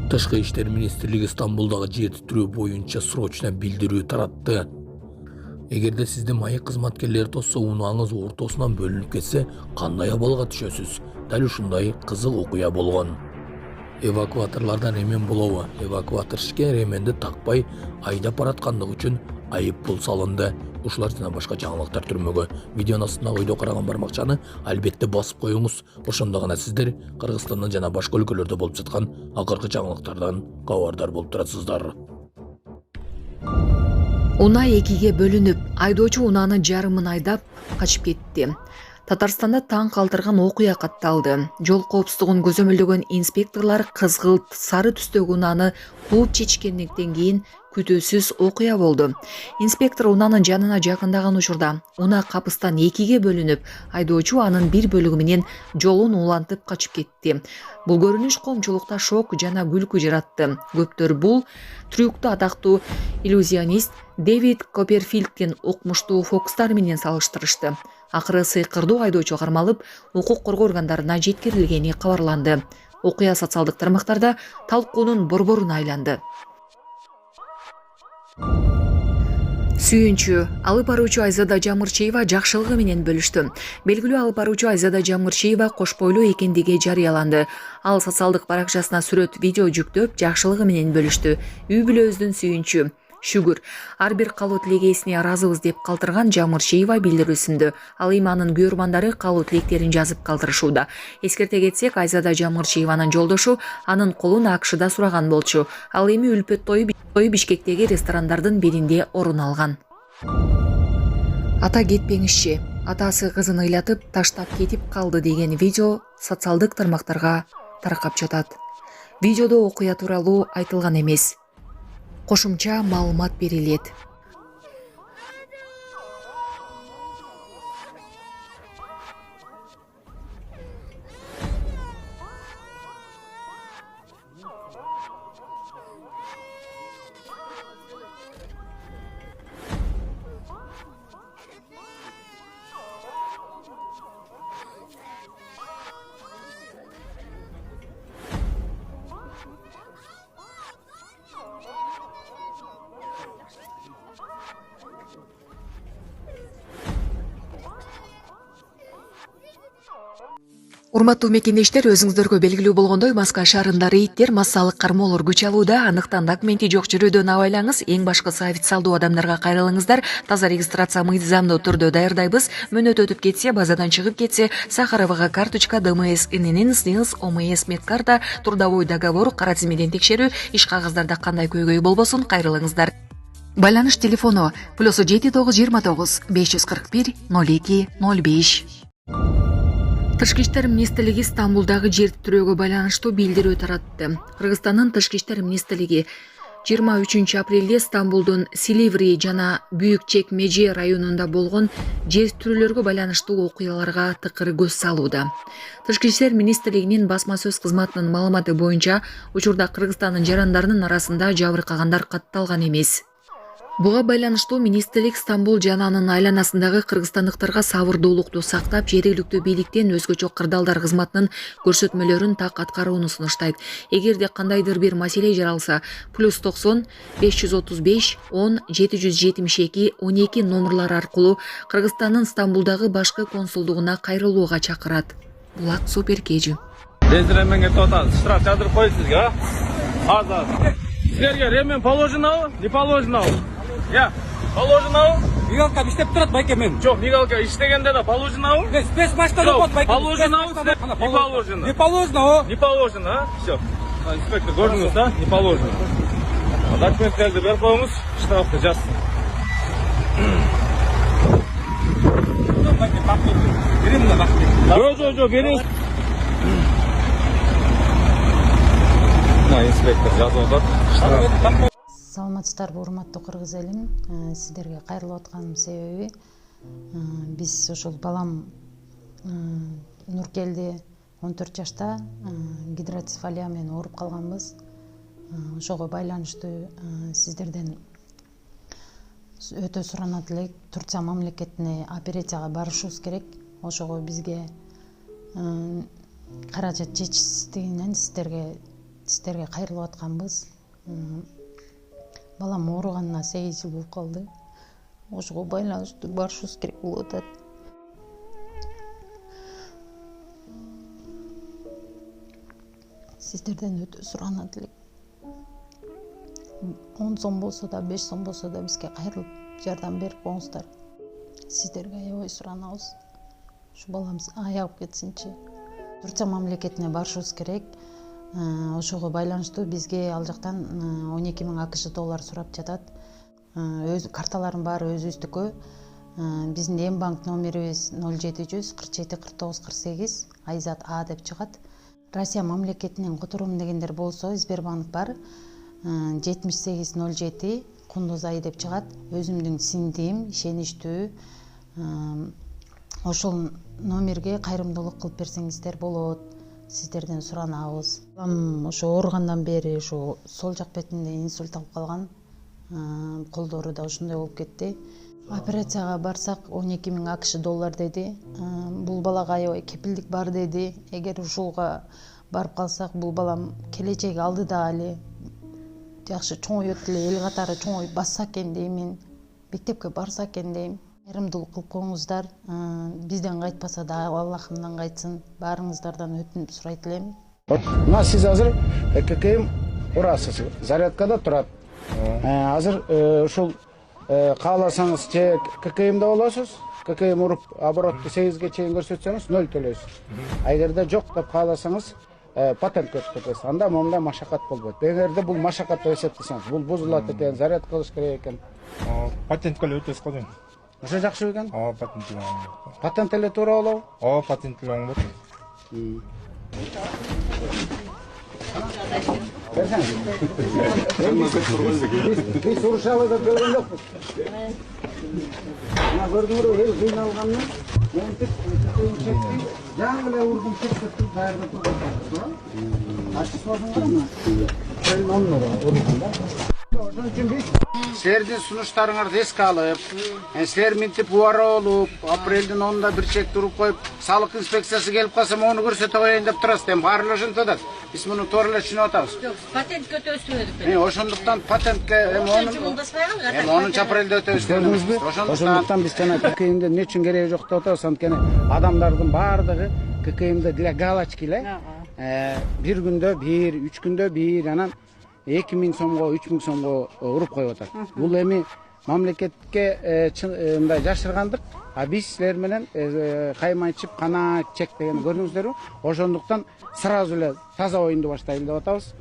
Тышкы иштер министрлиги Стамбулдагы жер титирөө боюнча срочно билдирүү таратты. Эгерде сиздин майы кызматкерлери тосса унааңыз ортосунан бөлүнүп кетсе, кандай абалга түшөсүз? Дал ушундай кызык окуя болгон. Эвакуаторлордон эмен болобу? Эвакуатор ишке ременди такпай айдап бараткандыгы үчүн айып пул салынды. Ушулар жана башка жаңылыктар түрмөгө. Видеонун астына ойдо караган бармакчаны албетте басып коюңуз. Ошондо гана сиздер Кыргызстандын жана башка өлкөлөрдө болуп жаткан акыркы жаңылыктардан кабардар болуп турасыздар. Унаа экиге бөлүнүп, айдоочу унааны жарымын айдап качып кетти. Татарстанда таң калтырган окуя катталды. Жол коопсуздугун көзөмөлдөгөн инспекторлор кызгылт сары түстөгү унааны кууп чечкенден кийин күтүүсүз окуя болду. Инспектор унаанын жанына жакындаган учурда унаа капыстан экиге бөлүнүп, айдоочу анын бир бөлүгү менен жолун улантып качып кетти. Бул көрүнүш коомчулукта шок жана күлкү жаратты. Көптөр бул трюкту атактуу иллюзионист Дэвид Копперфилдтин укмуштуу фокустары менен салыштырышты. Акыры сыйкырдуу айдоочу кармалып, укук коргоо органдарына жеткирилгени кабарланды. Окуя социалдык тармактарда талкуунун борборуна айланды. Сүйүнчү алып баруучу Айзада Жамырчиева жакшылыгы менен бөлүштү. Белгилүү алып баруучу Айзада Жамырчиева кош бойлуу экендиги жарыяланды. Ал социалдык баракчасына сүрөт видео жүктөп, жакшылыгы менен бөлүштү. Үй бүлөбүздүн сүйүнчү. Шүгүр, ар бир калуу тилегесине ыраазыбыз деп калтырган Жамырчиева билдирүүсүндө. Ал эми анын күйөрмандары калуу тилектерин жазып калтырышууда. Эскерте кетсек, Айзада Жамырчиеванын жолдошу анын колун АКШда сураган болчу. Ал эми үлпөт тою Бишкектеги ресторандардын биринде орун алган. Ата кетпеңизчи, атасы кызын ыйлатып таштап кетип калды деген видео социалдык тармактарга таркап жатат. Видеодо окуя тууралуу айтылган эмес. Кошумча маалымат берилет. Урматтуу мекендештер, өзүңүздөргө белгилүү болгондой, Москва шаарында рейдтер, массалык кармоолор күч алууда. Андыктан документи жок жүрүүдөн абайлаңыз. Эң башкысы официалдуу адамдарга кайрылыңыздар. Таза регистрация мыйзамдуу түрдө даярдайбыз. Мөөнөт өтүп кетсе, базадан чыгып кетсе, Сахаровага карточка, ДМС, ИНН, СНИЛС, ОМС, медкарта, трудовой договор, кара тизмеден текшерүү, иш кагаздарда кандай көйгөй болбосун, кайрылыңыздар. Байланыш телефону +7 929 541 02 05. Тышкы иштер министрлиги Стамбулдагы жер титирөөгө байланыштуу билдирүү таратты. Кыргызстандын Тышкы иштер министрлиги 23 апрелде Стамбулдун Силиври жана Büyük Çekmece районунда болгон жер титирөөлөргө байланыштуу окуяларга тыкыр көз салууда. Тышкы иштер министрлигинин басма сөз кызматынын маалыматы боюнча, учурда Кыргызстандын жарандарынын арасында жабыркагандар катталган эмес. Буга байланыштуу министрлик Стамбул жана анын айланасындагы кыргызстандыктарга сабырдуулукту сактап, жергиликтүү бийликтен өзгөчө кырдаалдар кызматынын көрсөтмөлөрүн так аткарууну сунуштайт. Эгерде кандайдыр бир маселе жаралса, +90 535 10 772 12 номерлары аркылуу Кыргызстандын Стамбулдагы башкы консулдугуна кайрылууга чакырат. Булак Суперкежи. Ремен кетип атат. Штраф жаздырып коет сизге, а? Азыр. Силерге ремен положено, не положено? Я, положено? Мигалка иштеп турат байке мен. Жок, мигалка иштегенде да положено? Спецмашта окот байке. Положено? Не положено. Не положено. Не положено, а? Все. Инспектор, көрдүңүз да? Не положено. Документтерди берип коюңуз, штрафты жазсын. Байке бак берем да бак. Жок, бериңиз. Инспектор жазып атат. Саламатсыздарбы, урматтуу кыргыз элим. Сиздерге кайрылып атканым себеби биз ошол балам Нуркелди 14 жашта гидроцефалия менен ооруп калганбыз. Ошого байланыштуу сиздерден өтө суранат элек. Турция мамлекетине операцияга барышыбыз керек. Ошого бизге каражат жетишсиздигинен сиздерге сиздерге кайрылып атканбыз. Балам ооруганына 8 жыл болуп калды. Ошого байланыштуу барышыбыз керек болуп атат. Сиздерден өтө суранат элек. 10 сом болсо да, 5 сом болсо да бизге кайрылып жардам берип коңуздар. Сиздерге аябай суранабыз. Ушу баламыз аягып кетсинчи. Турция мамлекетине барышыбыз керек. Ошого байланыштуу бизге ал жактан 12 000 АКШ доллар сурап жатат. Өз карталарым бар өзүбүздүкү. Биздин эм банк номерибиз 0700 47 49 48 Айзат А деп чыгат. Россия мамлекетинен которуум дегендер болсо Сбербанк бар. 7807 Кундузай деп чыгат. Өзүмдүн сиңдим, ишеничтүү. Ошол номерге кайрымдуулук кылып берсеңиздер болот. Сиздерден суранабыз. Ошо ооругандан бери ошо сол жак бетинде инсульт алып калган. Колдору да ошондой болуп кетти. Операцияга барсак 12 000 АКШ доллар деди. Бул балага аябай кепилдик бар деди. Эгер ушулга барып калсак, бул балам келечеги алдыда эле жакшы чоңойот эле, эл катары чоңоюп басса экен деймин. Мектепке барса экен дейм. Кайрымдуулук кылып коңуздар. Бизден кайтпаса да Аллахымдан кайтсын. Баарыңыздардан өтүнүп сурайт элем. Мына сиз азыр ККМ урасыз. Зарядкада турат. Азыр ушул кааласаңыз же ККМде болосуз. ККМ уруп оборотду 8ге чейин көрсөтсөңүз 0 төлөйсүз. Эгерде жок деп кааласаңыз патент өткөрөсүз. Анда момундай машакат болбойт. Эгерде бул машакат деп эсептесеңиз, бул бузулат экен, заряд кылыш керек экен. Патентке өтөсүз го дейм. Ошо жакшы экен. Патенттеле. Патент эле туура болобу? Патенттеле оңбот. Биз урушабыз деп көргөн жокпуз. Мына көрдүңөрбү, эл кыйналганын монтип чекти. Жаңы эле урдум чекти даярдап турган. Ачысыңармы? Ошон үчүн биз силердин сунуштарыңарды эске алып, силер минтип убара болуп, апрелдин 10-да бир чекти уруп коюп, салык инспекциясы келип калса, мону көрсөтө коеюн деп турасыз. Эми баары эле ошентип атат. Биз муну туура эле түшүнүп атабыз. Жок, патентке өтөбүз. Ошондуктан патентке эми 10-апрелде өтөбүз көрдүңүзбү? Ошондуктан биз жана ККМде эмне үчүн кереги жок деп атабыз. Анткени адамдардын баардыгы ККМде для галочки эле бир күндө бир, 3 күндө бир, анан 2000 сомго, 3000 сомго уруп коюп атат. Бул эми мамлекетке мындай жашыргандык, а биз силер менен каймайчып кана чек деген көрдүңүздөрбү? Ошондуктан сразу эле таза оюнду баштайлы деп атабыз.